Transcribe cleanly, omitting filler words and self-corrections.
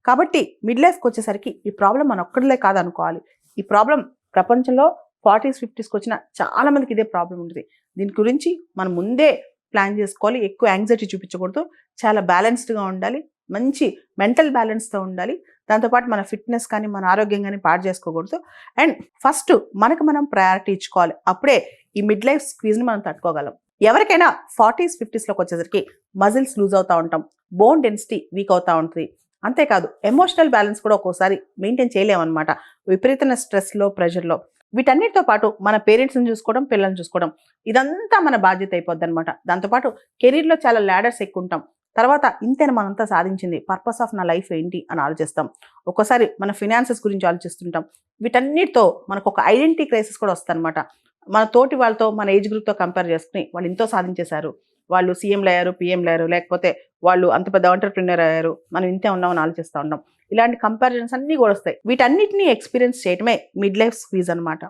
కాబట్టి మిడ్ లైఫ్కి వచ్చేసరికి ఈ ప్రాబ్లం మన ఒక్కడిలే కాదనుకోవాలి. ఈ ప్రాబ్లం ప్రపంచంలో 40s 50స్కి వచ్చిన చాలా మందికి ఇదే ప్రాబ్లం ఉంటుంది. దీని గురించి మనం ముందే ప్లాన్ చేసుకోవాలి. ఎక్కువ యాంగ్జైటీ చూపించకూడదు. చాలా బ్యాలెన్స్డ్గా ఉండాలి. మంచి మెంటల్ బ్యాలెన్స్తో ఉండాలి. దాంతోపాటు మన ఫిట్నెస్ కానీ మన ఆరోగ్యం కానీ పాడు చేసుకోకూడదు. అండ్ ఫస్ట్ మనకు మనం ప్రయారిటీ ఇచ్చుకోవాలి. అప్పుడే ఈ మిడ్ లైఫ్ స్క్వీజ్ని మనం తట్టుకోగలం. ఎవరికైనా 40s 50స్లోకి వచ్చేసరికి మజిల్స్ లూజ్ అవుతూ ఉంటాం, బోన్ డెన్సిటీ వీక్ అవుతూ ఉంటుంది. అంతేకాదు ఎమోషనల్ బ్యాలెన్స్ కూడా ఒక్కోసారి మెయింటైన్ చేయలేమన్నమాట, విపరీతమైన స్ట్రెస్లో ప్రెషర్లో. వీటన్నిటితో పాటు మన పేరెంట్స్ని చూసుకోవడం, పిల్లల్ని చూసుకోవడం, ఇదంతా మన బాధ్యత అయిపోద్ది అనమాట. దాంతోపాటు కెరీర్లో చాలా ల్యాడర్స్ ఎక్కుంటాం. తర్వాత ఇంతేనా మనంతా సాధించింది, పర్పస్ ఆఫ్ నా లైఫ్ ఏంటి అని ఆలోచిస్తాం. ఒక్కోసారి మన ఫినాన్సెస్ గురించి ఆలోచిస్తుంటాం. వీటన్నిటితో మనకు ఒక ఐడెంటిటీ క్రైసిస్ కూడా వస్తుంది అనమాట. మన తోటి వాళ్ళతో మన ఏజ్ గ్రూప్తో కంపేర్ చేసుకుని వాళ్ళు ఎంతో సాధించేశారు, వాళ్ళు సీఎంలు అయ్యారు, పీఎంలు అయ్యారు, లేకపోతే వాళ్ళు అంత పెద్ద ఎంటర్‌ప్రెన్యూర్ అయ్యారు, మనం ఇంతే ఉన్నామని ఆలోచిస్తూ ఉంటాం. ఇలాంటి కంపారిజన్స్ అన్నీ కూడా వస్తాయి. వీటన్నిటిని ఎక్స్పీరియన్స్ చేయడమే మిడ్ లైఫ్ స్క్వీజ్ అనమాట.